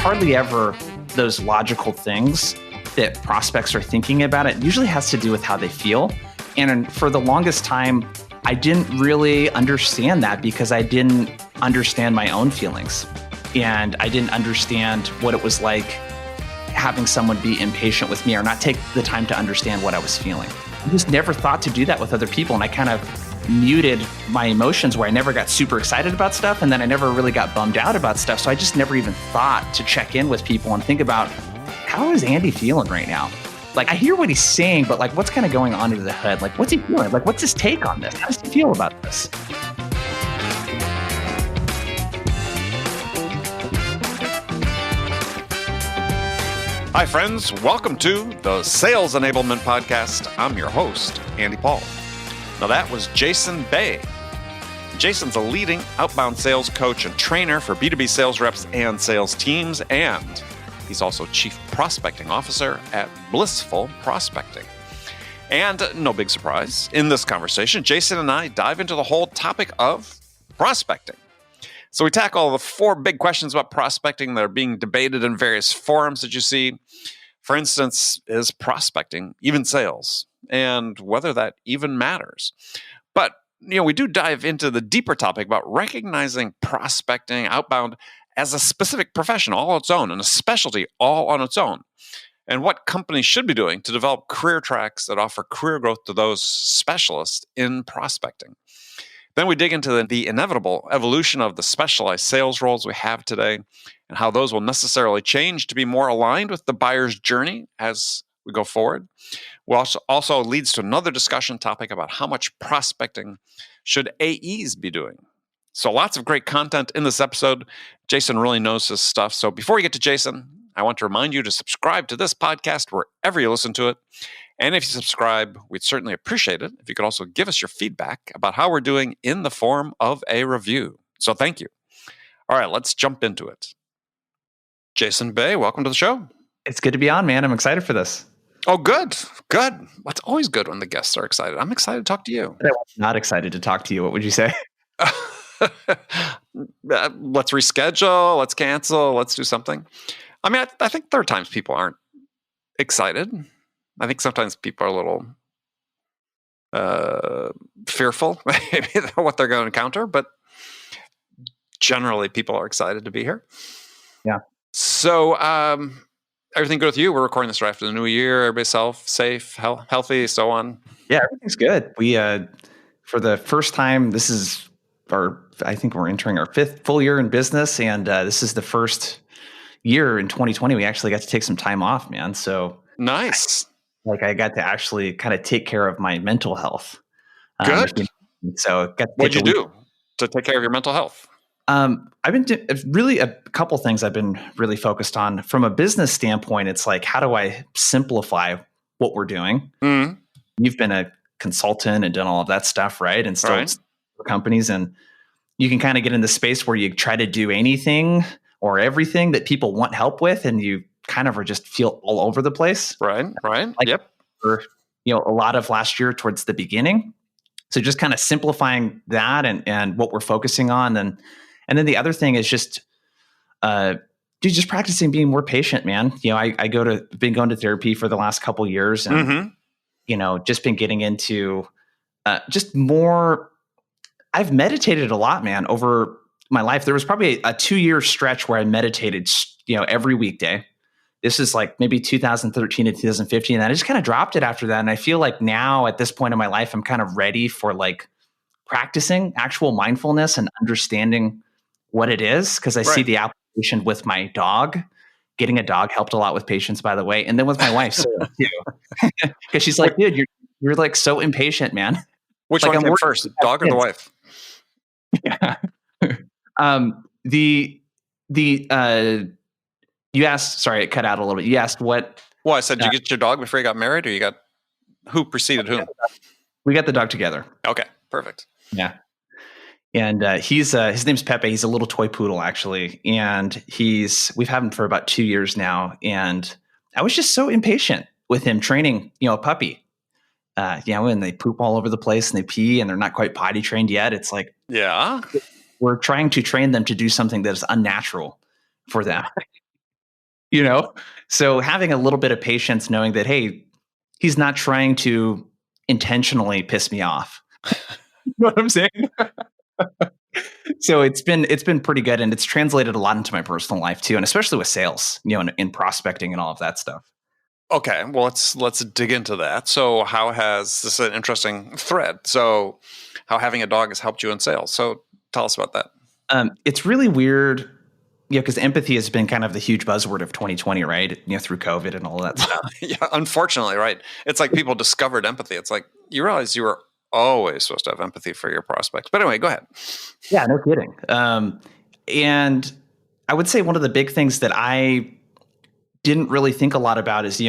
hardly ever those logical things that prospects are thinking about. It usually has to do with how they feel. And for the longest time, I didn't really understand that because I didn't understand my own feelings. And I didn't understand what it was like having someone be impatient with me or not take the time to understand what I was feeling. I just never thought to do that with other people. And I kind of muted my emotions where I never got super excited about stuff. And then I never really got bummed out about stuff. So I just never even thought to check in with people and think about, how is Andy feeling right now? Like, I hear what he's saying, but like, what's kind of going on in the head? Like, what's he feeling? Like, what's his take on this? How does he feel about this? Hi, friends. Welcome to the Sales Enablement Podcast. I'm your host, Andy Paul. Now, that was Jason Bay. Jason's a leading outbound sales coach and trainer for B2B sales reps and sales teams, and he's also Chief Prospecting Officer at Blissful Prospecting. And no big surprise, in this conversation, Jason and I dive into the whole topic of prospecting. So we tackle the 4 big questions about prospecting that are being debated in various forums that you see. For instance, is prospecting even sales? And whether that even matters. But, we do dive into the deeper topic about recognizing prospecting outbound as a specific profession all on its own and a specialty all on its own, and what companies should be doing to develop career tracks that offer career growth to those specialists in prospecting. Then we dig into the inevitable evolution of the specialized sales roles we have today and how those will necessarily change to be more aligned with the buyer's journey as we go forward. Well, also leads to another discussion topic about how much prospecting should AEs be doing. So lots of great content in this episode. Jason really knows his stuff. So before we get to Jason, I want to remind you to subscribe to this podcast wherever you listen to it. And if you subscribe, we'd certainly appreciate it if you could also give us your feedback about how we're doing in the form of a review. So thank you. All right, let's jump into it. Jason Bay, welcome to the show. It's good to be on, man. I'm excited for this. Oh, good. Good. It's always good when the guests are excited. I'm excited to talk to you. I'm not excited to talk to you. What would you say? Let's reschedule. Let's cancel. Let's do something. I mean, I think there are times people aren't excited. I think sometimes people are a little fearful, maybe, what they're going to encounter, but generally people are excited to be here. Yeah. So everything good with you? We're recording this right after the new year. Everybody's safe, healthy, so on. Yeah, everything's good. We, for the first time, I think we're entering our 5th full year in business, and this is the first year in 2020 we actually got to take some time off, man. So nice. I got to actually kind of take care of my mental health. Good. So what'd you do to take care of your mental health? I've been really a couple things I've been really focused on. From a business standpoint, it's like, how do I simplify what we're doing? Mm. You've been a consultant and done all of that stuff, right? And still for companies, and you can kind of get in the space where you try to do anything or everything that people want help with, and you kind of just feel all over the place. Right. Yep. For, a lot of last year towards the beginning. So just kind of simplifying that and what we're focusing on. And then the other thing is just practicing being more patient, man. I've been going to therapy for the last couple of years, and, just been getting into just more. I've meditated a lot, man, over my life. There was probably a 2-year stretch where I meditated, every weekday. This is like maybe 2013 to 2015. And I just kind of dropped it after that. And I feel like now at this point in my life, I'm kind of ready for like practicing actual mindfulness and understanding what it is. Cause I see the application with my dog. Getting a dog helped a lot with patience, by the way. And then with my wife too. Cause she's like, dude, you're like so impatient, man. Which one came first, the dog or the wife? Yeah. You asked, sorry, it cut out a little bit. You asked what? Well, I said, did you get your dog before you got married, or who preceded whom? We got the dog together. Okay, perfect. Yeah. And his name's Pepe. He's a little toy poodle, actually. And we've had him for about 2 years now. And I was just so impatient with him training, a puppy. When they poop all over the place and they pee and they're not quite potty trained yet. It's like, yeah, we're trying to train them to do something that is unnatural for them. you know? So having a little bit of patience, knowing that, hey, he's not trying to intentionally piss me off. You know what I'm saying? So it's been pretty good, and it's translated a lot into my personal life too, and especially with sales, in prospecting and all of that stuff. Okay, well let's dig into that. So how has this is an interesting thread? So how having a dog has helped you in sales? So tell us about that. It's really weird, because empathy has been kind of the huge buzzword of 2020, right? Through COVID and all that stuff. Yeah, unfortunately, right? It's like people discovered empathy. It's like you realize you were always supposed to have empathy for your prospects. But anyway, go ahead. Yeah, no kidding. And I would say one of the big things that I didn't really think a lot about is,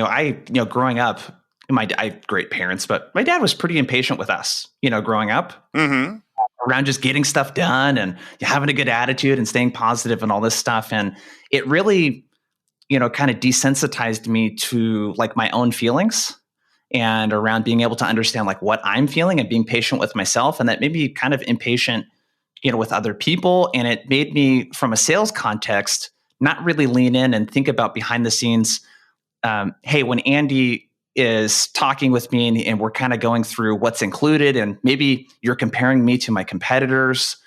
growing up, I have great parents, but my dad was pretty impatient with us, growing up Mm-hmm. around just getting stuff done and having a good attitude and staying positive and all this stuff. And it really, kind of desensitized me to like my own feelings and around being able to understand like what I'm feeling and being patient with myself, and that made me kind of impatient, with other people. And it made me, from a sales context, not really lean in and think about behind the scenes. Hey, when Andy is talking with me and we're kind of going through what's included, and maybe you're comparing me to my competitors,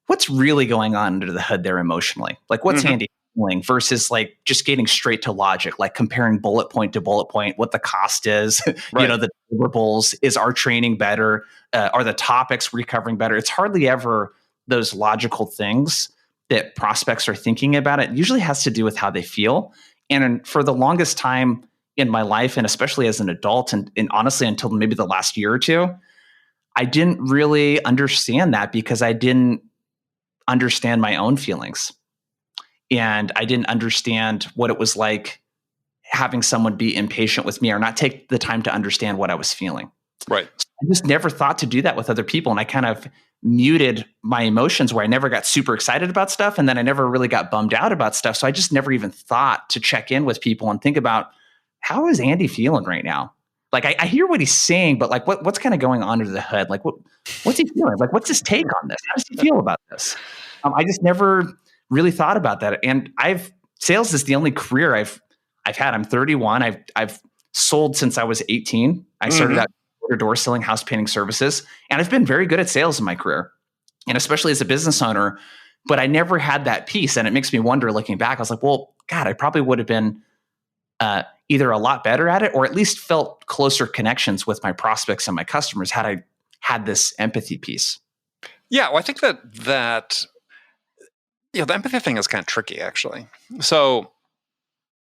what's really going on under the hood there emotionally? Like, what's Mm-hmm. Andy feeling versus like just getting straight to logic, like comparing bullet point to bullet point, what the cost is, Right. the deliverables, is our training better? Are the topics we're covering better? It's hardly ever those logical things that prospects are thinking about. It usually has to do with how they feel. And for the longest time in my life, and especially as an adult, and honestly, until maybe the last year or two, I didn't really understand that because I didn't understand my own feelings. And I didn't understand what it was like having someone be impatient with me or not take the time to understand what I was feeling. Right. So I just never thought to do that with other people. And I kind of muted my emotions where I never got super excited about stuff. And then I never really got bummed out about stuff. So I just never even thought to check in with people and think about, how is Andy feeling right now? Like I hear what he's saying, but like what's kind of going on under the hood? Like what's he feeling? Like what's his take on this? How does he feel about this? I just never really thought about that. And sales is the only career I've had. I'm 31. I've sold since I was 18. I started Mm-hmm. out door to door selling house painting services, and I've been very good at sales in my career, and especially as a business owner. But I never had that piece, and it makes me wonder. Looking back, I was like, well, God, I probably would have been either a lot better at it, or at least felt closer connections with my prospects and my customers had I had this empathy piece. Yeah, well, I think that the empathy thing is kind of tricky, actually. So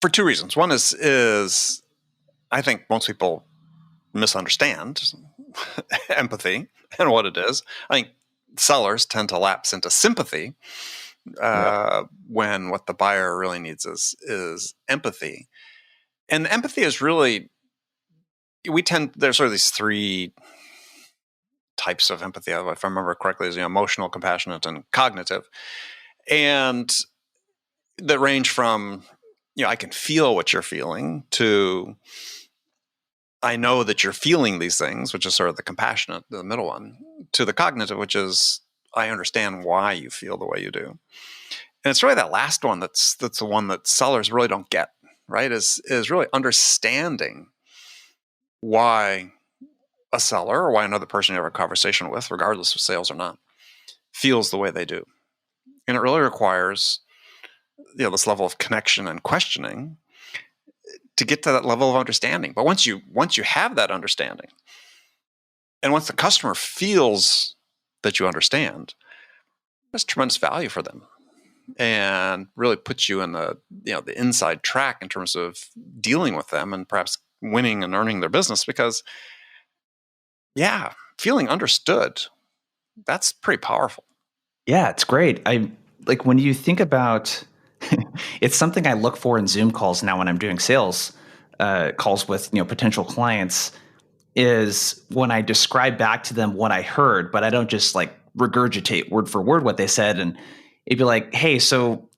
for two reasons. One is I think most people misunderstand empathy and what it is. I think sellers tend to lapse into sympathy Yep. when what the buyer really needs is empathy. And empathy is really there's sort of these three types of empathy, if I remember correctly, is emotional, compassionate, and cognitive. And that range from I can feel what you're feeling to I know that you're feeling these things, which is sort of the compassionate, the middle one, to the cognitive, which is I understand why you feel the way you do. And it's really that last one that's the one that sellers really don't get, right? Is really understanding why a seller or why another person you have a conversation with, regardless of sales or not, feels the way they do. And it really requires this level of connection and questioning to get to that level of understanding. But once you have that understanding, and once the customer feels that you understand, there's tremendous value for them, and really puts you in the the inside track in terms of dealing with them and perhaps winning and earning their business. Because feeling understood, that's pretty powerful. Yeah, it's great. I like when you think about it's something I look for in Zoom calls now when I'm doing sales calls with potential clients, is when I describe back to them what I heard, but I don't just like regurgitate word for word what they said. And it'd be like, hey, so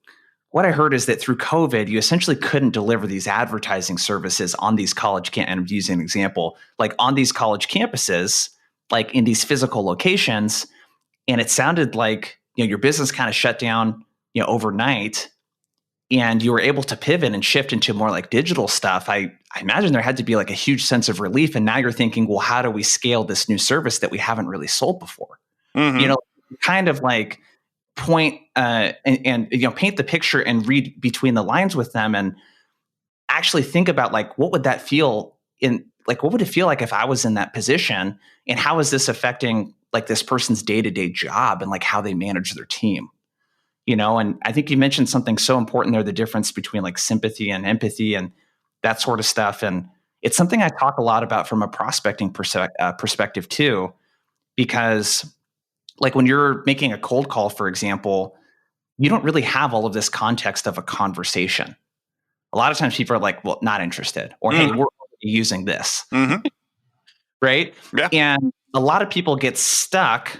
what I heard is that through COVID, you essentially couldn't deliver these advertising services on these college and I'm using an example, like on these college campuses, like in these physical locations. And it sounded like, your business kind of shut down, overnight. and you were able to pivot and shift into more like digital stuff, I imagine there had to be like a huge sense of relief. And now you're thinking, well, how do we scale this new service that we haven't really sold before? Mm-hmm. Kind of like point and paint the picture and read between the lines with them and actually think about like what would that feel in like what would it feel like if I was in that position, and how is this affecting like this person's day-to-day job and like how they manage their team. And I think you mentioned something so important there, the difference between like sympathy and empathy and that sort of stuff. And it's something I talk a lot about from a prospecting perspective too, because like when you're making a cold call, for example, you don't really have all of this context of a conversation. A lot of times people are like, well, not interested, or hey, we're using this. Mm-hmm. Right? Yeah. And a lot of people get stuck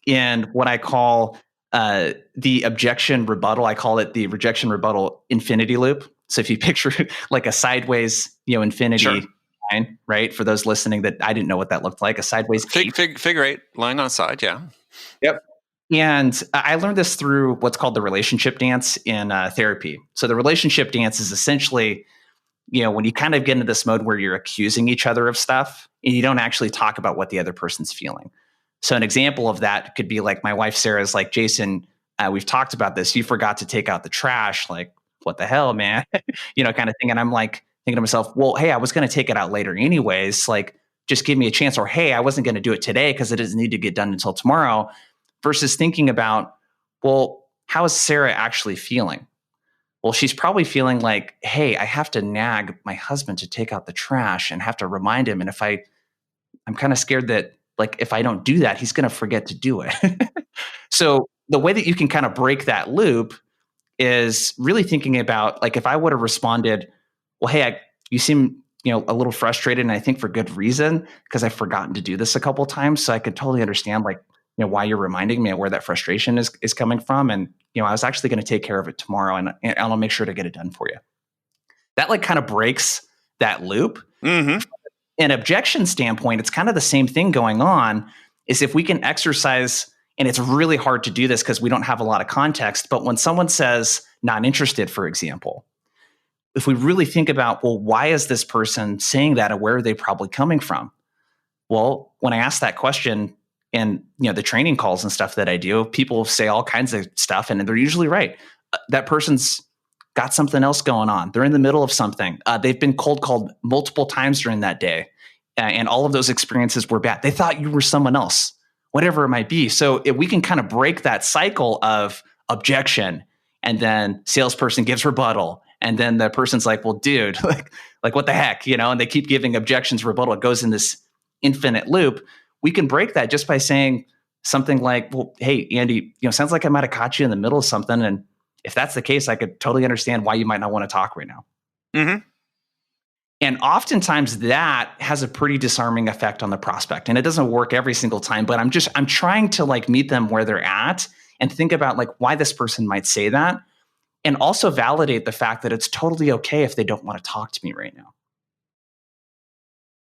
in what I call the objection rebuttal. I call it the rejection rebuttal infinity loop. So if you picture like a sideways, infinity line, right? For those listening that I didn't know what that looked like, a sideways figure eight line on side. Yeah. Yep. And I learned this through what's called the relationship dance in therapy. So the relationship dance is essentially, when you kind of get into this mode where you're accusing each other of stuff and you don't actually talk about what the other person's feeling. So an example of that could be like my wife, Sarah, is like, Jason, we've talked about this. You forgot to take out the trash. Like, what the hell, man? Kind of thing. And I'm like thinking to myself, well, hey, I was going to take it out later anyways. Like, just give me a chance. Or, hey, I wasn't going to do it today because it doesn't need to get done until tomorrow. Versus thinking about, well, how is Sarah actually feeling? Well, she's probably feeling like, hey, I have to nag my husband to take out the trash and have to remind him. And if I'm kind of scared that like, if I don't do that, he's going to forget to do it. So the way that you can kind of break that loop is really thinking about like, if I would have responded, well, hey, you seem, a little frustrated, and I think for good reason, because I've forgotten to do this a couple of times. So I could totally understand like, why you're reminding me of where that frustration is coming from. And, I was actually going to take care of it tomorrow, and I'll make sure to get it done for you. That like kind of breaks that loop. Mm-hmm. An objection standpoint, it's kind of the same thing going on, is if we can exercise, and it's really hard to do this because we don't have a lot of context, but when someone says not interested, for example, if we really think about, well, why is this person saying that, and where are they probably coming from? Well, when I ask that question and, the training calls and stuff that I do, people say all kinds of stuff, and they're usually right. That person's got something else going on. They're in the middle of something. They've been cold called multiple times during that day. And all of those experiences were bad. They thought you were someone else, whatever it might be. So if we can kind of break that cycle of objection, and then salesperson gives rebuttal, and then the person's like, well, dude, like what the heck, and they keep giving objections, rebuttal. It goes in this infinite loop. We can break that just by saying something like, well, hey, Andy, sounds like I might have caught you in the middle of something. And if that's the case, I could totally understand why you might not want to talk right now. Mm-hmm. And oftentimes that has a pretty disarming effect on the prospect. And it doesn't work every single time, but I'm trying to like meet them where they're at and think about like why this person might say that. And also validate the fact that it's totally okay if they don't want to talk to me right now.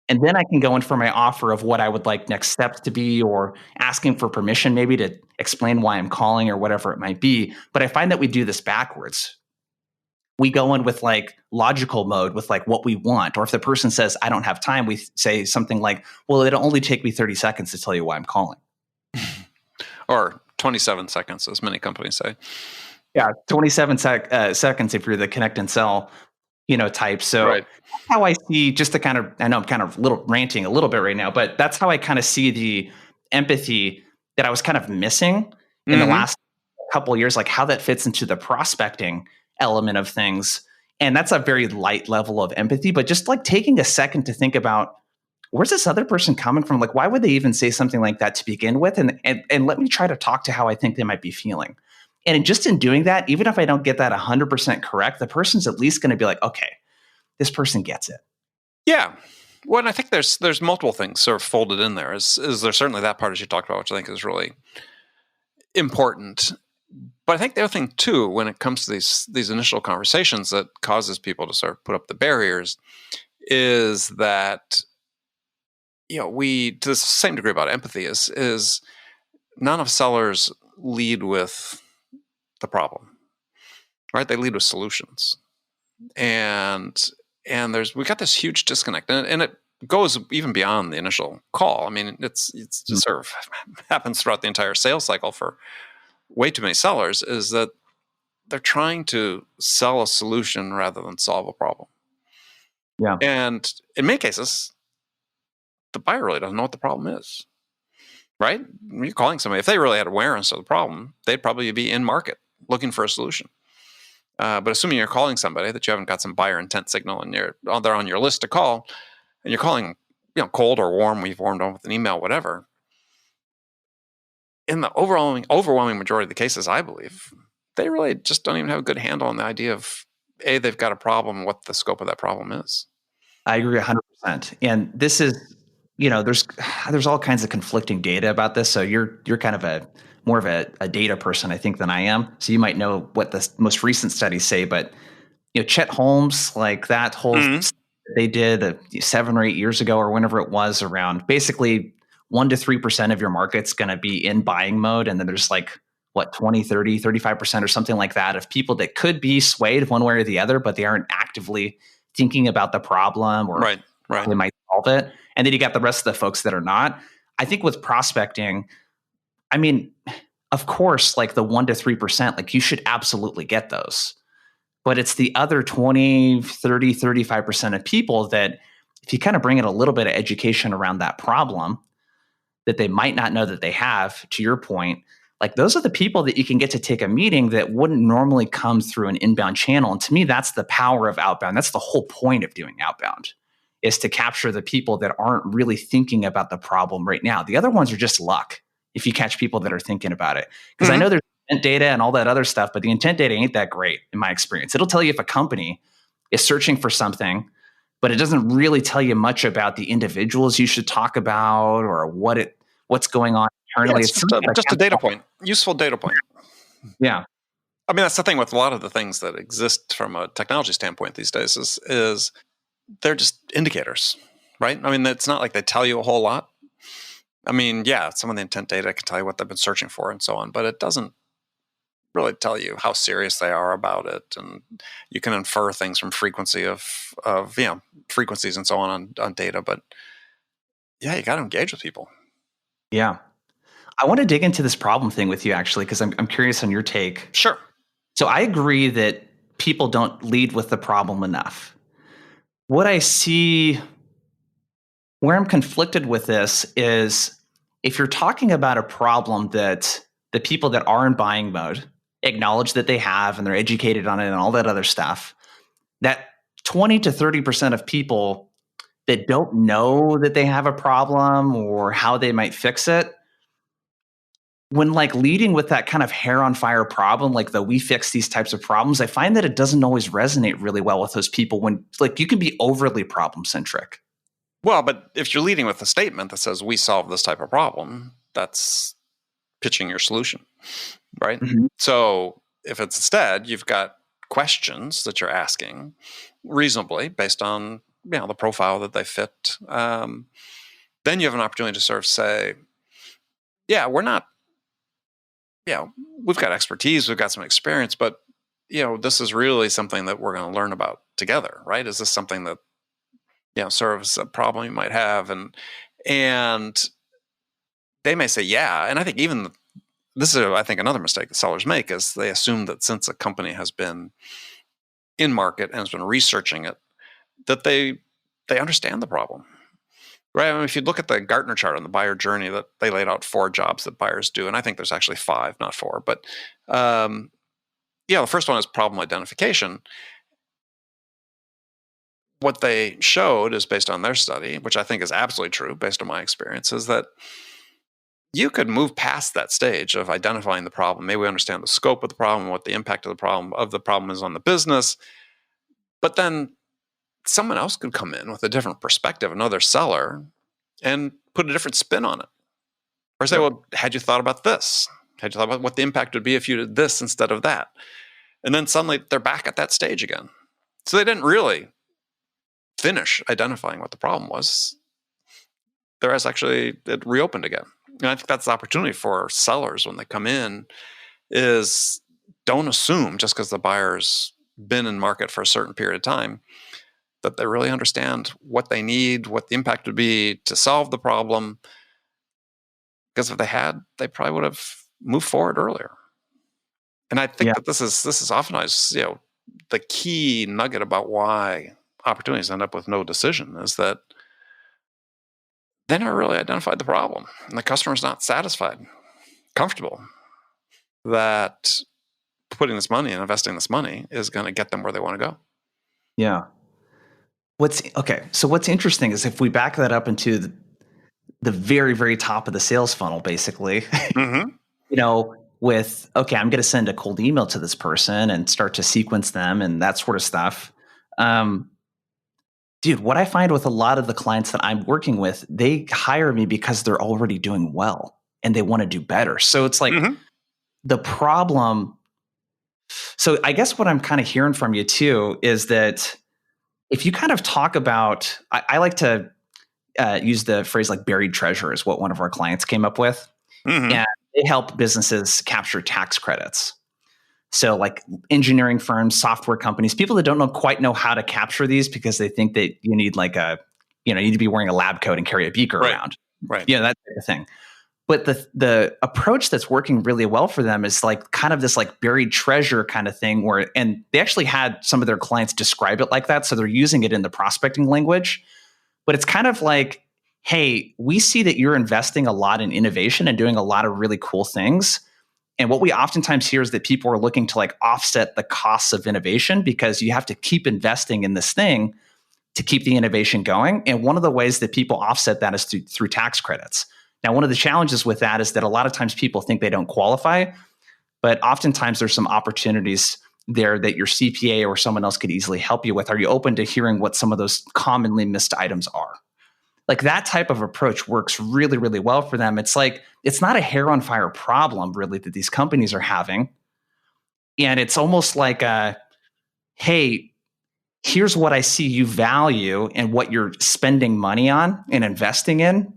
And then I can go in for my offer of what I would like next steps to be, or asking for permission maybe to explain why I'm calling or whatever it might be. But I find that we do this backwards. We go in with like logical mode with like what we want. Or if the person says, I don't have time, we say something like, well, it'll only take me 30 seconds to tell you why I'm calling. Or 27 seconds, as many companies say. Yeah, 27 seconds if you're the connect and sell, type. So right. That's how I see, just to kind of, I know I'm kind of ranting a little bit right now, but that's how I kind of see the empathy that I was kind of missing in the last couple of years, like how that fits into the prospecting element of things. And that's a very light level of empathy, but just like taking a second to think about, where's this other person coming from? Like, why would they even say something like that to begin with? And let me try to talk to how I think they might be feeling. And just in doing that, even if I don't get that 100% correct, the person's at least going to be like, okay, this person gets it. Yeah. Well, and I think there's multiple things sort of folded in there. Is there's certainly that part as you talked about, which I think is really important. But I think the other thing too, when it comes to these initial conversations that causes people to sort of put up the barriers, is that we, to the same degree about empathy, is none of sellers lead with the problem. right? They lead with solutions. And we got this huge disconnect, and it goes even beyond the initial call. I mean, it's just sort of happens throughout the entire sales cycle for way too many sellers, is that they're trying to sell a solution rather than solve a problem. Yeah. And in many cases, the buyer really doesn't know what the problem is, right? When you're calling somebody, if they really had awareness of the problem, they'd probably be in market looking for a solution. But assuming you're calling somebody that you haven't got some buyer intent signal and they're on your list to call, and you're calling, cold or warm, we've warmed on with an email, whatever. In the overwhelming majority of the cases, I believe, they really just don't even have a good handle on the idea of, A, they've got a problem, what the scope of that problem is. I agree 100%. And this is, there's all kinds of conflicting data about this. So you're kind of more of a data person, I think, than I am. So you might know what the most recent studies say, but Chet Holmes, like that whole they did 7 or 8 years ago or whenever it was, around basically 1 to 3% of your market's going to be in buying mode. And then there's 20, 30, 35% or something like that of people that could be swayed one way or the other, but they aren't actively thinking about the problem or right. they might solve it. And then you got the rest of the folks that are not. I think with prospecting, I mean, of course, the 1 to 3%, you should absolutely get those. But it's the other 20, 30, 35% of people that, if you kind of bring in a little bit of education around that problem that they might not know that they have, to your point, those are the people that you can get to take a meeting that wouldn't normally come through an inbound channel. And to me, that's the power of outbound. That's the whole point of doing outbound, is to capture the people that aren't really thinking about the problem right now. The other ones are just luck if you catch people that are thinking about it. Because I know there's intent data and all that other stuff, but the intent data ain't that great in my experience. It'll tell you if a company is searching for something, but it doesn't really tell you much about the individuals you should talk about or what's going on internally. Yeah, it's just a data point, useful data point. Yeah. I mean, that's the thing with a lot of the things that exist from a technology standpoint these days is they're just indicators, right? I mean, it's not like they tell you a whole lot. I mean, yeah, some of the intent data can tell you what they've been searching for and so on, but it doesn't really tell you how serious they are about it. And you can infer things from frequency of frequencies and so on data. But yeah, you got to engage with people. Yeah. I want to dig into this problem thing with you, actually, because I'm curious on your take. Sure. So I agree that people don't lead with the problem enough. What I see, where I'm conflicted with this, is if you're talking about a problem that the people that are in buying mode acknowledge that they have and they're educated on it and all that other stuff, that 20 to 30% of people that don't know that they have a problem or how they might fix it, when leading with that kind of hair on fire problem, we fix these types of problems, I find that it doesn't always resonate really well with those people when you can be overly problem centric. Well, but if you're leading with a statement that says we solve this type of problem, that's pitching your solution, right? Mm-hmm. So if it's instead, you've got questions that you're asking reasonably based on the profile that they fit, then you have an opportunity to sort of say, yeah, we're not, we've got expertise, we've got some experience, but this is really something that we're going to learn about together, right? Is this something that sort of a problem you might have, and they may say, yeah. And I think this is, I think, another mistake that sellers make is they assume that since a company has been in market and has been researching it, that they understand the problem, right? I mean, if you look at the Gartner chart on the buyer journey, that they laid out 4 jobs that buyers do, and I think there's actually 5, not 4. But the first one is problem identification. What they showed is, based on their study, which I think is absolutely true based on my experience, is that you could move past that stage of identifying the problem. Maybe we understand the scope of the problem, what the impact of the problem is on the business. But then someone else could come in with a different perspective, another seller, and put a different spin on it. Or say, well, had you thought about this? Had you thought about what the impact would be if you did this instead of that? And then suddenly they're back at that stage again. So they didn't really finish identifying what the problem was. Their eyes actually, it reopened again. And I think that's the opportunity for sellers when they come in, is don't assume just because the buyer's been in market for a certain period of time that they really understand what they need, what the impact would be to solve the problem. Because if they had, they probably would have moved forward earlier. And I think that this is often the key nugget about why opportunities end up with no decision is that they never really identified the problem, and the customer's not satisfied, comfortable that putting this money and investing this money is going to get them where they want to go. Yeah. So what's interesting is if we back that up into the very, very top of the sales funnel, basically, Mm-hmm. with, okay, I'm going to send a cold email to this person and start to sequence them and that sort of stuff. Dude, what I find with a lot of the clients that I'm working with, they hire me because they're already doing well and they want to do better. So it's like the problem. So I guess what I'm kind of hearing from you too is that if you kind of talk about, I like to use the phrase like buried treasure is what one of our clients came up with. And they help businesses capture tax credits. So like engineering firms, software companies, people that don't quite know how to capture these because they think that you need you need to be wearing a lab coat and carry a beaker around. Right. Yeah, that type of thing. But the approach that's working really well for them is like kind of this like buried treasure kind of thing and they actually had some of their clients describe it like that. So they're using it in the prospecting language, but it's kind of like, hey, we see that you're investing a lot in innovation and doing a lot of really cool things. And what we oftentimes hear is that people are looking to like offset the costs of innovation because you have to keep investing in this thing to keep the innovation going. And one of the ways that people offset that is through tax credits. Now, one of the challenges with that is that a lot of times people think they don't qualify, but oftentimes there's some opportunities there that your CPA or someone else could easily help you with. Are you open to hearing what some of those commonly missed items are? Like that type of approach works really, really well for them. It's like, it's not a hair on fire problem really that these companies are having. And it's almost like hey, here's what I see you value and what you're spending money on and investing in.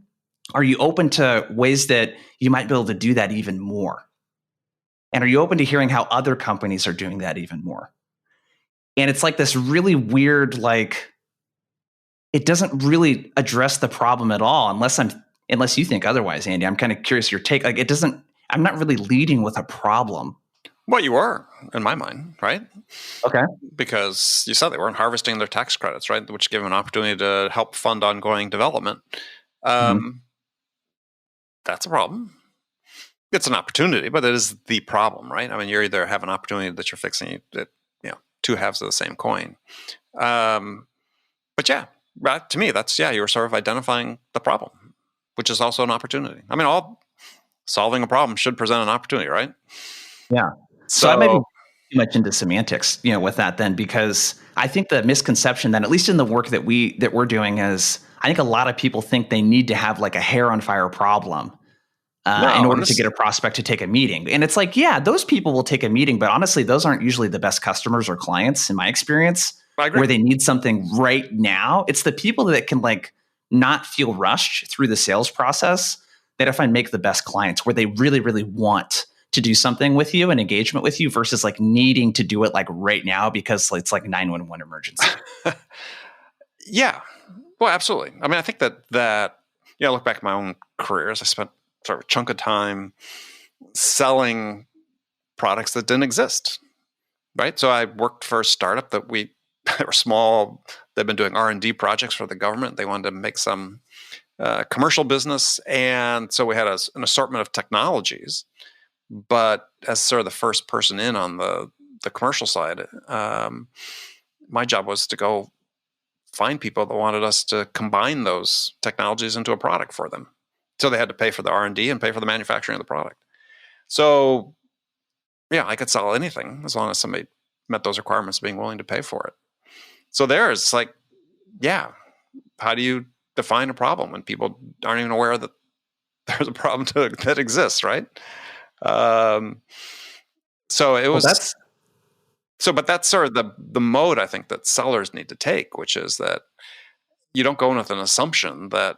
Are you open to ways that you might be able to do that even more? And are you open to hearing how other companies are doing that even more? And it's like this really weird, like, it doesn't really address the problem at all unless you think otherwise, Andy. I'm kind of curious your take. Like I'm not really leading with a problem. Well, you were, in my mind, right? Okay. Because you said they weren't harvesting their tax credits, right? Which give them an opportunity to help fund ongoing development. That's a problem. It's an opportunity, but it is the problem, right? I mean, you either have an opportunity that you're fixing, two halves of the same coin. But yeah, right, to me, you were sort of identifying the problem, which is also an opportunity. I mean, all solving a problem should present an opportunity, right? Yeah. So I might be too much into semantics, with that then, because I think the misconception then, at least in the work that we're doing, is I think a lot of people think they need to have like a hair on fire problem in order to get a prospect to take a meeting. And it's like, yeah, those people will take a meeting, but honestly, those aren't usually the best customers or clients in my experience, where they need something right now. It's the people that can like not feel rushed through the sales process that I find make the best clients, where they really, really want to do something with you and engagement with you versus like needing to do it like right now because it's like 911 emergency. Yeah. Well, absolutely. I mean, I think that I look back at my own careers. I spent sort of a chunk of time selling products that didn't exist, right? So I worked for a startup that they were small. They've been doing R&D projects for the government. They wanted to make some commercial business. And so we had an assortment of technologies. But as sort of the first person in on the commercial side, my job was to go find people that wanted us to combine those technologies into a product for them. So they had to pay for the R&D and pay for the manufacturing of the product. So, yeah, I could sell anything as long as somebody met those requirements, being willing to pay for it. So there's like, yeah, how do you define a problem when people aren't even aware that there's a problem that exists, right? So it was. But that's sort of the mode I think that sellers need to take, which is that you don't go in with an assumption that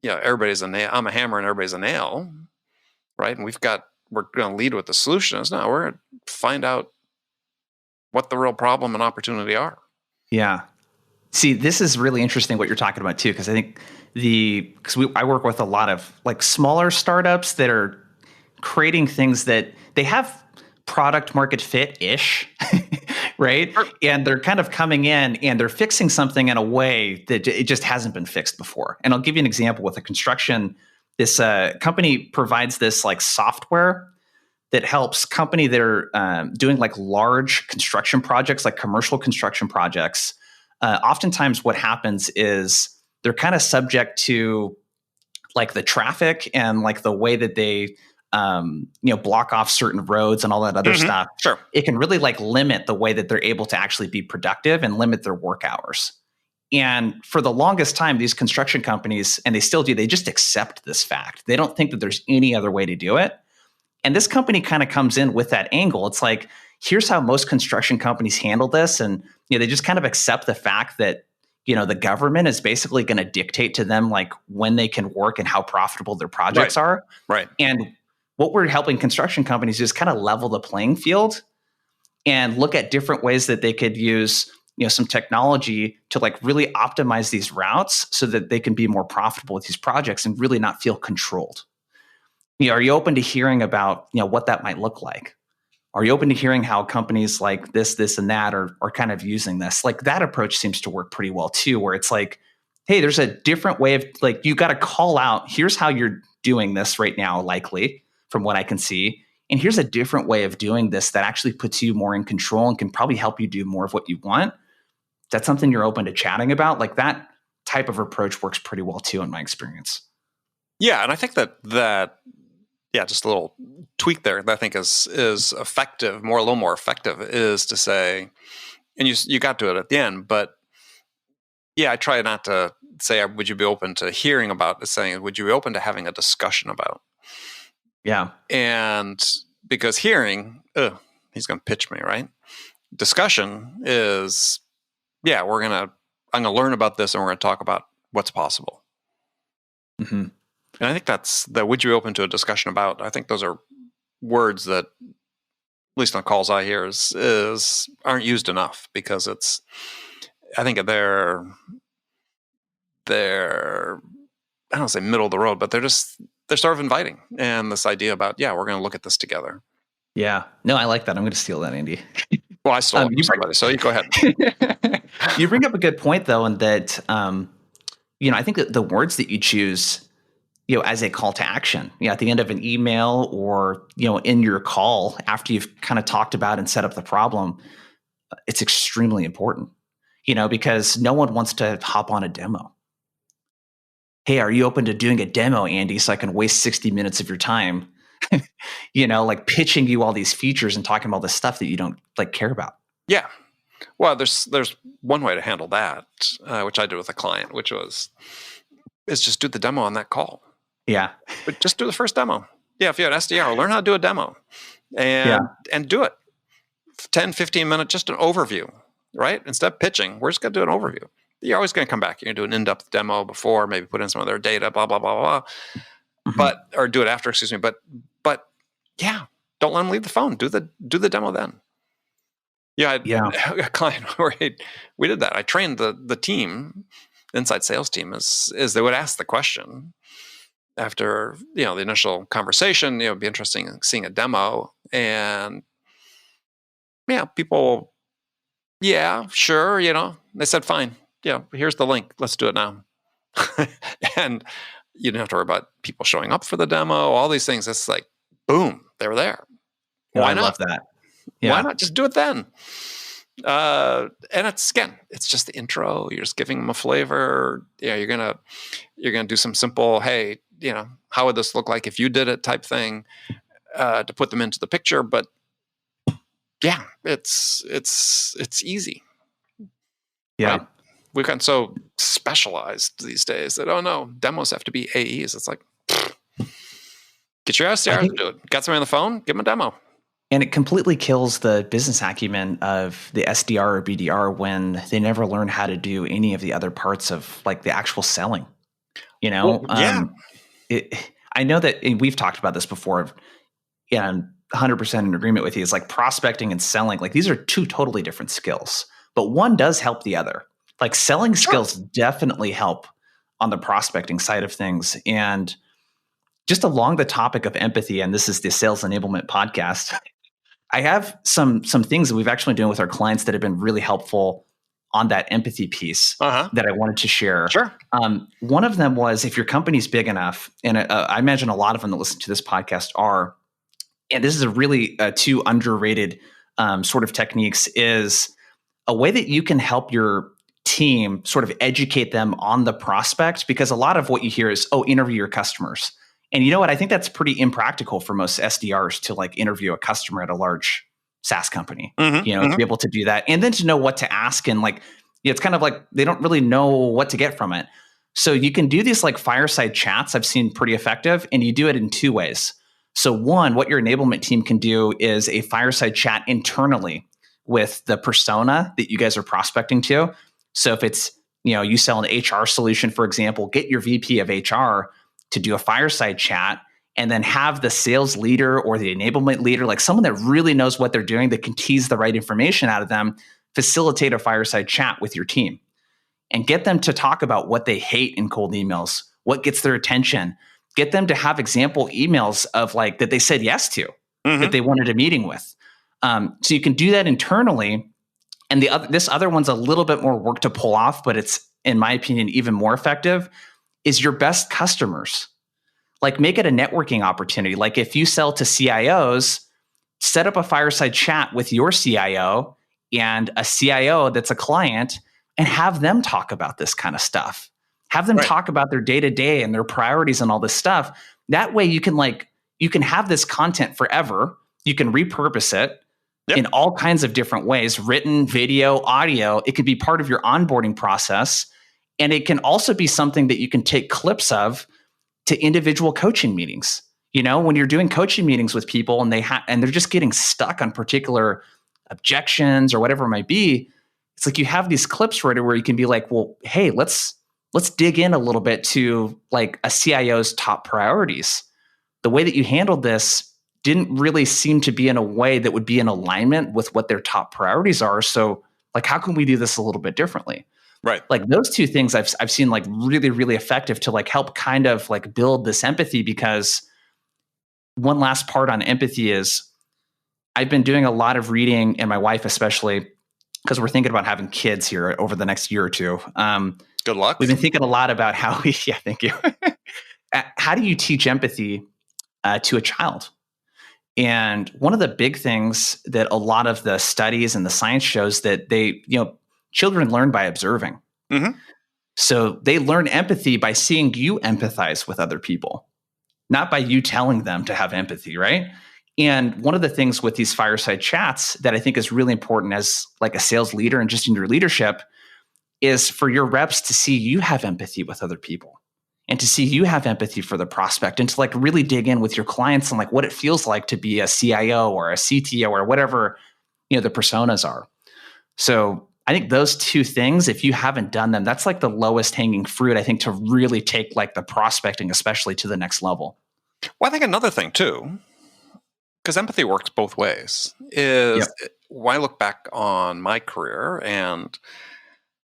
everybody's a nail. I'm a hammer and everybody's a nail, right? And we've got we're going to lead with the solution is. No, we're going to find out what the real problem and opportunity are. Yeah. See, this is really interesting what you're talking about too, because I think I work with a lot of like smaller startups that are creating things that they have product market fit-ish, right? Sure. And they're kind of coming in and they're fixing something in a way that it just hasn't been fixed before. And I'll give you an example with a construction. This company provides this like software that helps company that are doing like large construction projects, like commercial construction projects. Oftentimes what happens is they're kind of subject to like the traffic and like the way that they block off certain roads and all that other stuff. Sure. It can really like limit the way that they're able to actually be productive and limit their work hours. And for the longest time, these construction companies, and they still do, they just accept this fact. They don't think that there's any other way to do it. And this company kind of comes in with that angle. It's like, here's how most construction companies handle this. And they just kind of accept the fact that the government is basically going to dictate to them like when they can work and how profitable their projects are. Right. And what we're helping construction companies do is kind of level the playing field and look at different ways that they could use some technology to like really optimize these routes so that they can be more profitable with these projects and really not feel controlled. Are you open to hearing about what that might look like? Are you open to hearing how companies like this, and that are kind of using this? Like that approach seems to work pretty well too, where it's like, hey, there's a different way of like, you got to call out, here's how you're doing this right now, likely from what I can see. And here's a different way of doing this that actually puts you more in control and can probably help you do more of what you want. That's something you're open to chatting about. Like that type of approach works pretty well too, in my experience. Yeah. And I think that just a little tweak there that I think is effective, a little more effective, is to say, and you got to it at the end, but yeah, I try not to say, would you be open to hearing about, saying, would you be open to having a discussion about? Yeah. And because hearing, he's going to pitch me, right? Discussion is, I'm going to learn about this and we're going to talk about what's possible. Mm-hmm. And I think that's the would you be open to a discussion about? I think those are words that, at least on calls I hear, is aren't used enough, because I think they're I don't say middle of the road, but they're sort of inviting. And this idea about, we're going to look at this together. Yeah. No, I like that. I'm going to steal that, Andy. Well, I stole it from somebody, so you go ahead. You bring up a good point, though, in that, I think that the words that you choose, as a call to action, at the end of an email or, in your call after you've kind of talked about and set up the problem, it's extremely important, because no one wants to hop on a demo. Hey, are you open to doing a demo, Andy, so I can waste 60 minutes of your time, like pitching you all these features and talking about all this stuff that you don't like care about? Yeah. Well, there's one way to handle that, which I did with a client, is just do the demo on that call. Yeah. But just do the first demo. Yeah. If you have an SDR, learn how to do a demo and do it. 10, 15 minutes, just an overview, right? Instead of pitching, we're just going to do an overview. You're always going to come back. You're going to do an in-depth demo before, maybe put in some of their data, blah, blah, blah, blah. Mm-hmm. Or do it after, excuse me. But yeah, don't let them leave the phone. Do the demo then. Yeah. I had a client where we did that. I trained the team, inside sales team, is they would ask the question after, the initial conversation, it'd be interesting seeing a demo, and people, sure. They said, fine. Here's the link. Let's do it now. And you don't have to worry about people showing up for the demo, all these things. It's like, boom, they were there. Why not? I love that. Yeah. Why not just do it then? And it's just the intro. You're just giving them a flavor. You're gonna do some simple, hey, how would this look like if you did it type thing, to put them into the picture. But it's easy. Yeah. Right? We've gotten so specialized these days that, demos have to be AEs. It's like, get your SDRs to do it. Got somebody on the phone, give them a demo. And it completely kills the business acumen of the SDR or BDR when they never learn how to do any of the other parts of like the actual selling. I know that, and we've talked about this before. yeah, I'm 100% in agreement with you. It's like prospecting and selling. Like these are two totally different skills, but one does help the other. Like selling skills definitely help on the prospecting side of things. And just along the topic of empathy, and this is the Sales Enablement Podcast, I have some things that we've actually doing with our clients that have been really helpful on that empathy piece that I wanted to share. Sure. One of them was, if your company's big enough, and I imagine a lot of them that listen to this podcast are, and this is a really two underrated sort of techniques, is a way that you can help your team sort of educate them on the prospect, because a lot of what you hear is, oh, interview your customers. And you know what? I think that's pretty impractical for most SDRs to like interview a customer at a large SaaS company, to be able to do that. And then to know what to ask. And like, it's kind of like they don't really know what to get from it. So you can do these like fireside chats I've seen pretty effective, and you do it in two ways. So one, what your enablement team can do is a fireside chat internally with the persona that you guys are prospecting to. So if it's, you sell an HR solution, for example, get your VP of HR to do a fireside chat, and then have the sales leader or the enablement leader, like someone that really knows what they're doing, that can tease the right information out of them, facilitate a fireside chat with your team and get them to talk about what they hate in cold emails, what gets their attention, get them to have example emails of like that they said yes to, that they wanted a meeting with. So you can do that internally. And this other one's a little bit more work to pull off, but it's, in my opinion, even more effective, is your best customers. Like make it a networking opportunity. Like if you sell to CIOs, set up a fireside chat with your CIO and a CIO that's a client, and have them talk about this kind of stuff. Have them talk about their day-to-day and their priorities and all this stuff. That way you can have this content forever. You can repurpose it in all kinds of different ways, written, video, audio. It could be part of your onboarding process. And it can also be something that you can take clips of to individual coaching meetings. When you're doing coaching meetings with people and they're just getting stuck on particular objections or whatever it might be, it's like you have these clips right where you can be like, well, hey, let's dig in a little bit to like a CIO's top priorities. The way that you handled this didn't really seem to be in a way that would be in alignment with what their top priorities are. So like, how can we do this a little bit differently? Right. Like those two things I've seen like really, really effective to like help kind of like build this empathy. Because one last part on empathy is I've been doing a lot of reading, and my wife especially, because we're thinking about having kids here over the next year or two. Good luck. We've been thinking a lot about how we, thank you. How do you teach empathy to a child? And one of the big things that a lot of the studies and the science shows that children learn by observing. So they learn empathy by seeing you empathize with other people, not by you telling them to have empathy, right? And one of the things with these fireside chats that I think is really important as like a sales leader and just in your leadership is for your reps to see you have empathy with other people, and to see you have empathy for the prospect, and to like really dig in with your clients and like what it feels like to be a CIO or a CTO or whatever, the personas are. So I think those two things, if you haven't done them, that's like the lowest hanging fruit, I think, to really take like the prospecting, especially to the next level. Well, I think another thing too, because empathy works both ways, is when I look back on my career and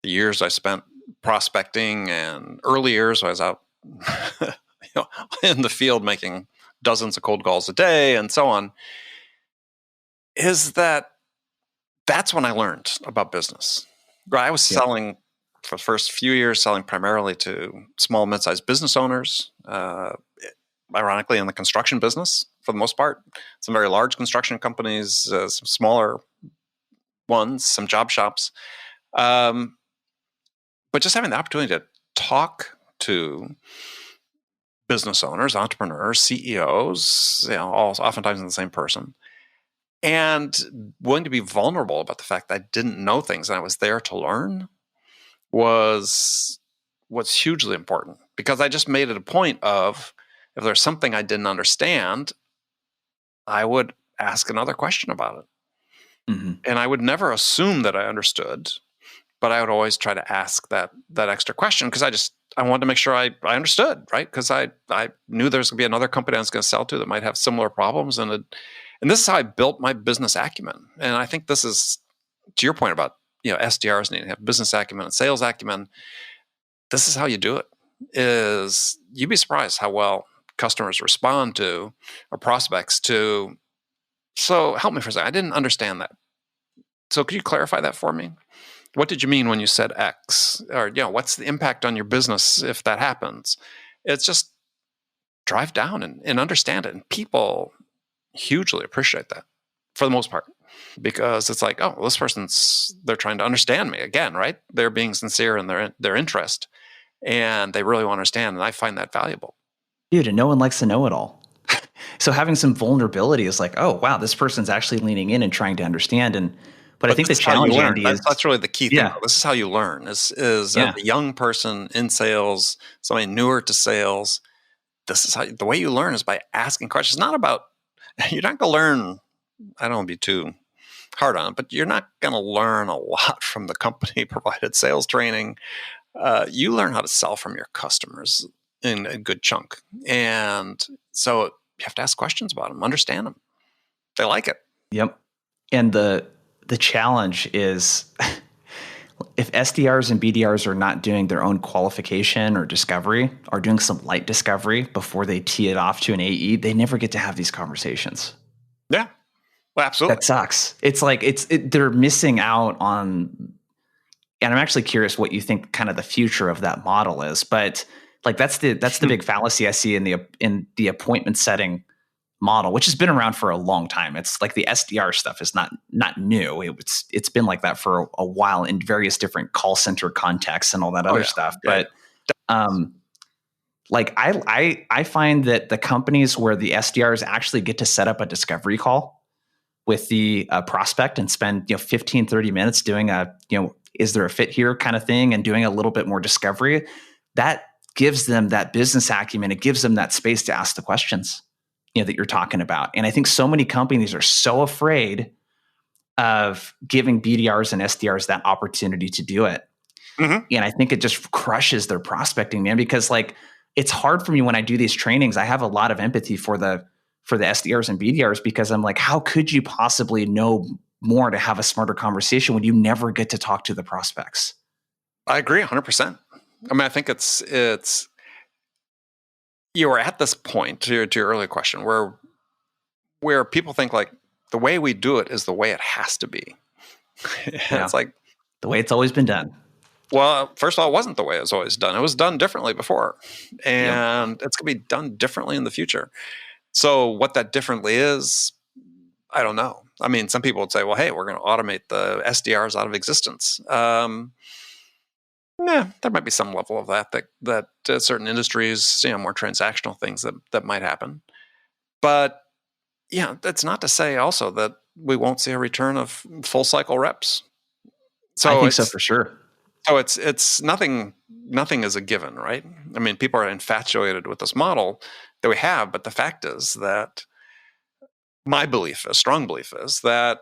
the years I spent prospecting, and early years I was out in the field making dozens of cold calls a day and so on, is that's when I learned about business. I was selling for the first few years, selling primarily to small, mid-sized business owners, ironically in the construction business for the most part. Some very large construction companies, some smaller ones, some job shops. But just having the opportunity to talk to business owners, entrepreneurs, CEOs, all oftentimes in the same person, and willing to be vulnerable about the fact that I didn't know things and I was there to learn was what's hugely important. Because I just made it a point of, if there's something I didn't understand, I would ask another question about it. And I would never assume that I understood, but I would always try to ask that extra question, because I wanted to make sure I understood, right? Because I knew there was going to be another company I was going to sell to that might have similar problems, and this is how I built my business acumen. And I think this is, to your point about SDRs needing to have business acumen and sales acumen. This is how you do it. Is you'd be surprised how well customers respond to, or prospects to. So help me for a second. I didn't understand that. So could you clarify that for me? What did you mean when you said X? Or, what's the impact on your business if that happens? It's just drive down and understand it. And people hugely appreciate that for the most part, because it's like, oh, well, this person's, they're trying to understand me again, right? They're being sincere in their interest, and they really want to understand. And I find that valuable. Dude, and no one likes to know it all. So having some vulnerability is like, oh, wow, this person's actually leaning in and trying to understand. But I think the challenge, Andy, is that's really the key thing. This is how you learn. Is a young person in sales, somebody newer to sales. This is how the way you learn is by asking questions. It's not about, you're not going to learn. I don't want to be too hard on it, but you're not going to learn a lot from the company provided sales training. You learn how to sell from your customers in a good chunk, and so you have to ask questions about them, understand them. They like it. Yep. And the challenge is if SDRs and BDRs are not doing their own qualification or discovery, or doing some light discovery before they tee it off to an AE, they never get to have these conversations. Yeah, well, absolutely. That sucks. It's like they're missing out on. And I'm actually curious what you think kind of the future of that model is. But like that's the big fallacy I see in the appointment setting model, which has been around for a long time. It's like the SDR stuff is not new. It's been like that for a while in various different call center contexts and all that other stuff. Yeah. But like I find that the companies where the SDRs actually get to set up a discovery call with the prospect and spend 15, 30 minutes doing is there a fit here kind of thing, and doing a little bit more discovery, that gives them that business acumen. It gives them that space to ask the questions that you're talking about. And I think so many companies are so afraid of giving BDRs and SDRs that opportunity to do it. Mm-hmm. And I think it just crushes their prospecting, man, because like it's hard for me when I do these trainings. I have a lot of empathy for the SDRs and BDRs, because I'm like, how could you possibly know more to have a smarter conversation when you never get to talk to the prospects? I agree 100%. I mean, I think it's you are at this point to your earlier question where people think like the way we do it is the way it has to be. It's like the way it's always been done. Well, first of all, it wasn't the way it was always done. It was done differently before, and it's going to be done differently in the future. So what that differently is, I don't know. I mean, some people would say, well, hey, we're going to automate the SDRs out of existence. There might be some level of that certain industries, more transactional things that might happen. But that's not to say also that we won't see a return of full cycle reps. So I think so for sure. So it's nothing is a given, right? I mean, people are infatuated with this model that we have, but the fact is that my strong belief is that,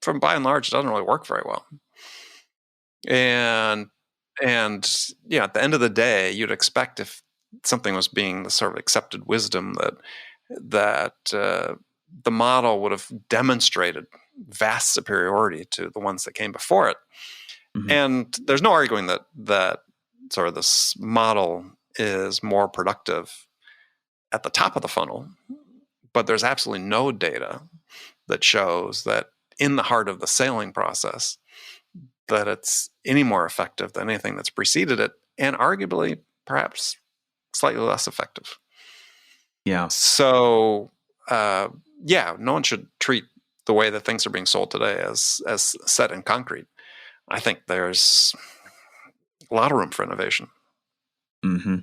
from by and large, it doesn't really work very well. And at the end of the day, you'd expect if something was being the sort of accepted wisdom that the model would have demonstrated vast superiority to the ones that came before it. Mm-hmm. And there's no arguing that sort of this model is more productive at the top of the funnel, but there's absolutely no data that shows that in the heart of the selling process that it's any more effective than anything that's preceded it, and arguably perhaps slightly less effective. Yeah. So, no one should treat the way that things are being sold today as set in concrete. I think there's a lot of room for innovation. Mm-hmm.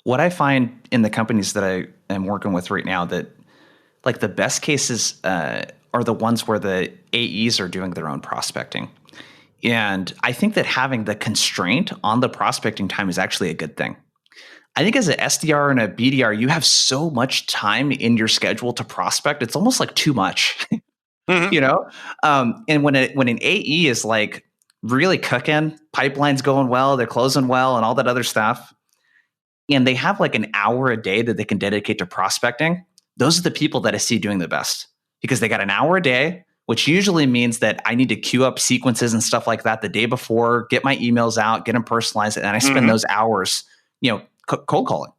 What I find in the companies that I am working with right now, that like the best cases are the ones where the AEs are doing their own prospecting. And I think that having the constraint on the prospecting time is actually a good thing. I think as an SDR and a BDR, you have so much time in your schedule to prospect. It's almost like too much, mm-hmm. And when an AE is like really cooking, pipeline's going well, they're closing well, and all that other stuff, and they have like an hour a day that they can dedicate to prospecting, those are the people that I see doing the best because they got an hour a day, which usually means that I need to queue up sequences and stuff like that the day before, get my emails out, get them personalized, and I spend those hours, cold calling.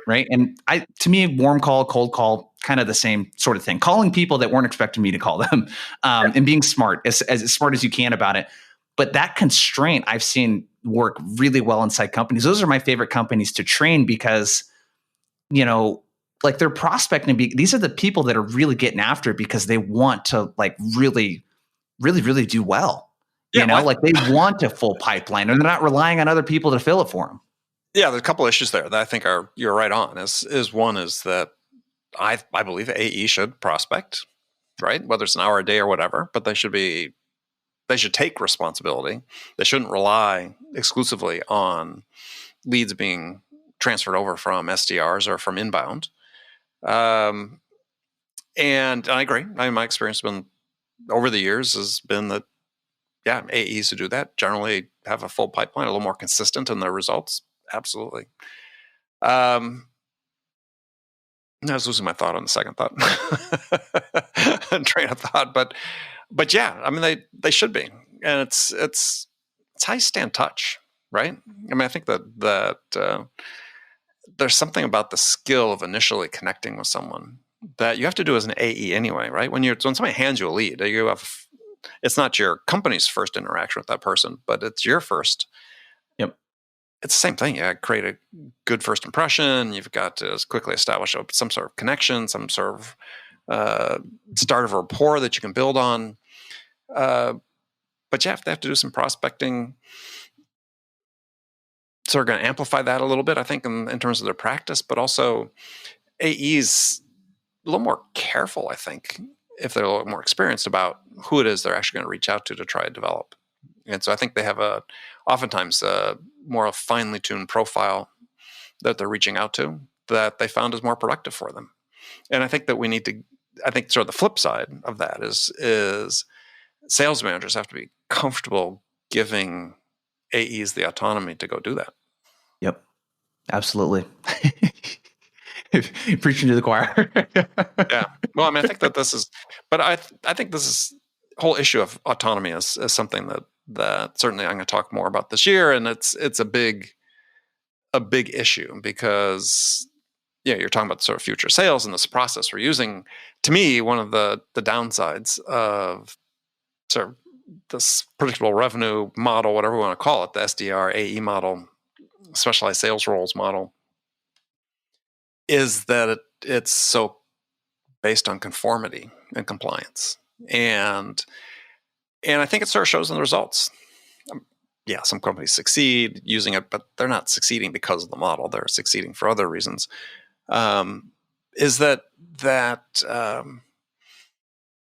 Right. And to me, warm call, cold call, kind of the same sort of thing. Calling people that weren't expecting me to call them, and being smart, as smart as you can about it. But that constraint I've seen work really well inside companies. Those are my favorite companies to train because, like they're prospecting. These are the people that are really getting after it because they want to like really, really, really do well. Like they want a full pipeline and they're not relying on other people to fill it for them. Yeah, there's a couple issues there that I think you're right on. Is one is that I believe AE should prospect, right? Whether it's an hour a day or whatever, but they should take responsibility. They shouldn't rely exclusively on leads being transferred over from SDRs or from inbound. And I agree. My experience over the years has been that, AEs who do that generally have a full pipeline, a little more consistent in their results. Absolutely. I was losing my thought on the second thought, train of thought, but yeah, I mean they should be, and it's how you stay in touch, right? I mean, I think that there's something about the skill of initially connecting with someone that you have to do as an AE anyway, right? When somebody hands you a lead, it's not your company's first interaction with that person, but it's your first. It's the same thing. You create a good first impression. You've got to quickly establish some sort of connection, some sort of start of a rapport that you can build on. But they have to do some prospecting. So we're going to amplify that a little bit, I think, in terms of their practice, but also AEs a little more careful, I think, if they're a little more experienced about who it is they're actually going to reach out to try to develop. And so I think they have oftentimes more finely tuned profile that they're reaching out to that they found is more productive for them. And I think that I think sort of the flip side of that is sales managers have to be comfortable giving AEs the autonomy to go do that. Yep, absolutely. Preaching to the choir. Yeah. Well, I mean, I think that I think this whole issue of autonomy is something that certainly I'm going to talk more about this year, and it's a big issue because you're talking about sort of future sales and this process we're using. To me, one of the downsides of sort of this predictable revenue model, whatever we want to call it, the SDR AE model, specialized sales roles model, is that it's so based on conformity and compliance. And I think it sort of shows in the results. Some companies succeed using it, but they're not succeeding because of the model. They're succeeding for other reasons. Is that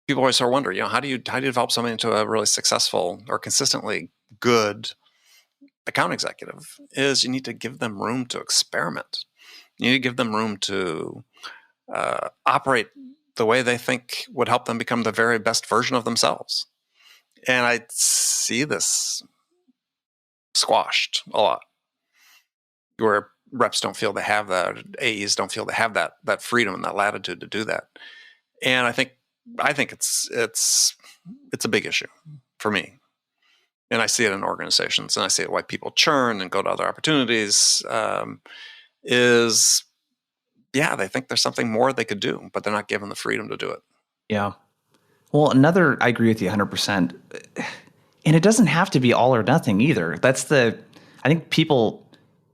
people always sort of wonder, how do you develop somebody into a really successful or consistently good account executive? Is you need to give them room to experiment. You need to give them room to operate the way they think would help them become the very best version of themselves. And I see this squashed a lot, where reps don't feel they have that, AEs don't feel they have that freedom and that latitude to do that. And I think it's a big issue for me. And I see it in organizations, and I see it why people churn and go to other opportunities. They think there's something more they could do, but they're not given the freedom to do it. Yeah. Well, I agree with you 100%. And it doesn't have to be all or nothing either. I think people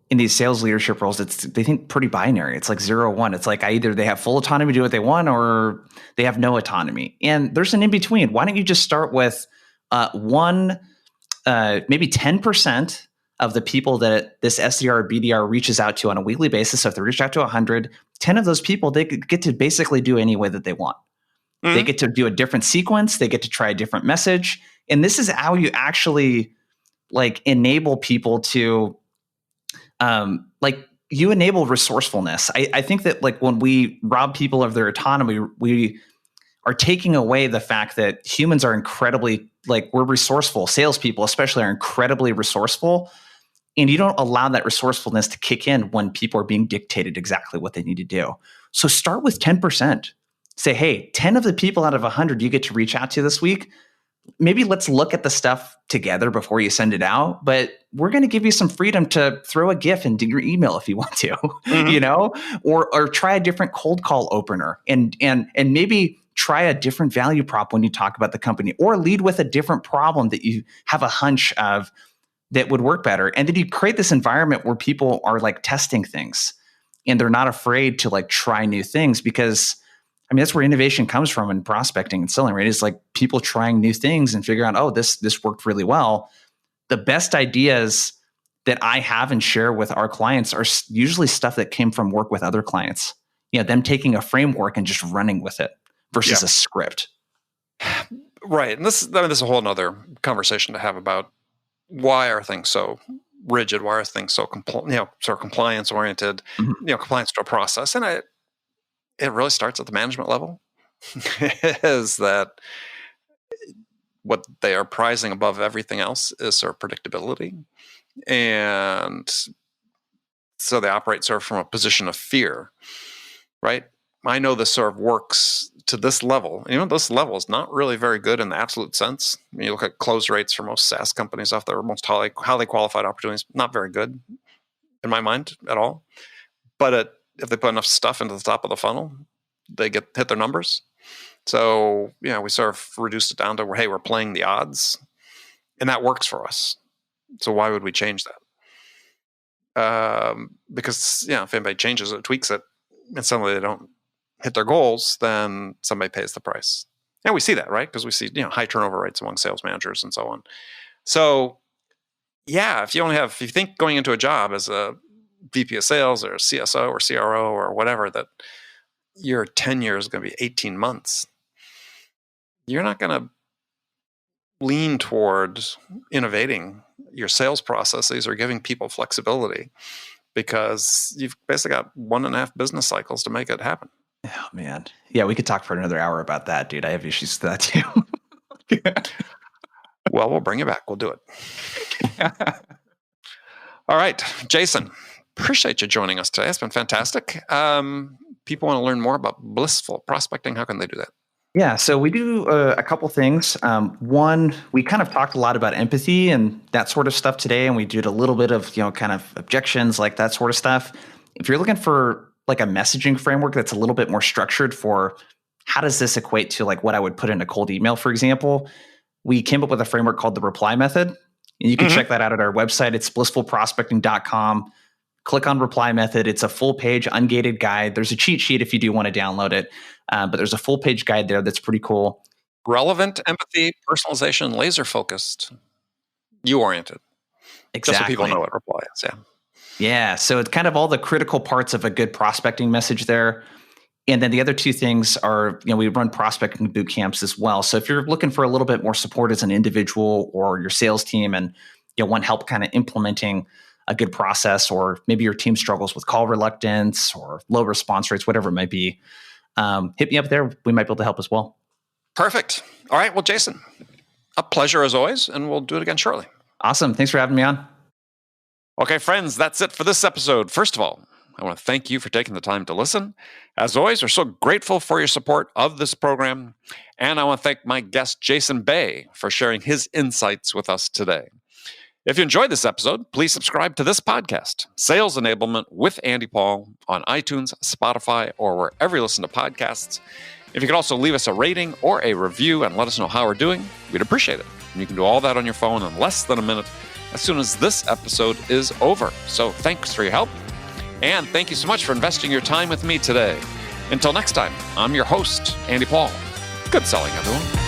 in these sales leadership roles, they think pretty binary. It's like 0-1. It's like either they have full autonomy to do what they want or they have no autonomy. And there's an in between. Why don't you just start with maybe 10% of the people that this SDR or BDR reaches out to on a weekly basis. So if they reach out to 100, 10 of those people, they get to basically do any way that they want. Mm-hmm. They get to do a different sequence. They get to try a different message. And this is how you actually enable people to, you enable resourcefulness. I think that when we rob people of their autonomy, we are taking away the fact that humans are incredibly, we're resourceful. Salespeople especially are incredibly resourceful. And you don't allow that resourcefulness to kick in when people are being dictated exactly what they need to do. So start with 10%. Say, hey, 10 of the people out of 100 you get to reach out to this week, maybe let's look at the stuff together before you send it out. But we're going to give you some freedom to throw a GIF into your email if you want to, or try a different cold call opener and maybe try a different value prop when you talk about the company, or lead with a different problem that you have a hunch of that would work better. And then you create this environment where people are testing things and they're not afraid to try new things, because that's where innovation comes from in prospecting and selling, right? It's people trying new things and figuring out, this worked really well. The best ideas that I have and share with our clients are usually stuff that came from work with other clients. Them taking a framework and just running with it versus a script. Right. And this is a whole nother conversation to have about why are things so rigid? Why are things so sort of compliance oriented, compliance to a process? And it really starts at the management level. Is that what they are prizing above everything else is sort of predictability. And so they operate sort of from a position of fear, right? I know this sort of works to this level. And this level is not really very good in the absolute sense. You look at close rates for most SaaS companies off their most highly qualified opportunities, not very good in my mind at all. But if they put enough stuff into the top of the funnel, they hit their numbers. So, we sort of reduced it down to, hey, we're playing the odds, and that works for us. So why would we change that? Because, if anybody changes it, tweaks it, and suddenly they don't hit their goals, then somebody pays the price. And we see that, right? Because we see, high turnover rates among sales managers and so on. So, if you think going into a job as a VP of sales or CSO or CRO or whatever, that your tenure is going to be 18 months, you're not going to lean towards innovating your sales processes or giving people flexibility, because you've basically got 1.5 business cycles to make it happen. Oh, man. Yeah, we could talk for another hour about that, dude. I have issues with that too. Well, we'll bring it back. We'll do it. All right, Jason, appreciate you joining us today. It's been fantastic. People want to learn more about Blissful Prospecting. How can they do that? Yeah, so we do a couple things. One, we kind of talked a lot about empathy and that sort of stuff today, and we did a little bit of kind of objections, that sort of stuff. If you're looking for a messaging framework that's a little bit more structured for how does this equate to what I would put in a cold email, for example, we came up with a framework called the reply method. And you can check that out at our website. It's blissfulprospecting.com. Click on reply method. It's a full page ungated guide. There's a cheat sheet if you do want to download it, but there's a full page guide there that's pretty cool. Relevant, empathy, personalization, laser focused, you oriented. Exactly. Just so people know what reply is. Yeah. Yeah. So it's kind of all the critical parts of a good prospecting message there. And then the other two things are, we run prospecting boot camps as well. So if you're looking for a little bit more support as an individual or your sales team and want help kind of implementing a good process, or maybe your team struggles with call reluctance or low response rates, whatever it might be, hit me up there. We might be able to help as well. Perfect. All right. Well, Jason, a pleasure as always, and we'll do it again shortly. Awesome. Thanks for having me on. Okay, friends, that's it for this episode. First of all, I want to thank you for taking the time to listen. As always, we're so grateful for your support of this program. And I want to thank my guest, Jason Bay, for sharing his insights with us today. If you enjoyed this episode, please subscribe to this podcast, Sales Enablement with Andy Paul, on iTunes, Spotify, or wherever you listen to podcasts. If you could also leave us a rating or a review and let us know how we're doing, we'd appreciate it. And you can do all that on your phone in less than a minute as soon as this episode is over. So thanks for your help. And thank you so much for investing your time with me today. Until next time, I'm your host, Andy Paul. Good selling, everyone.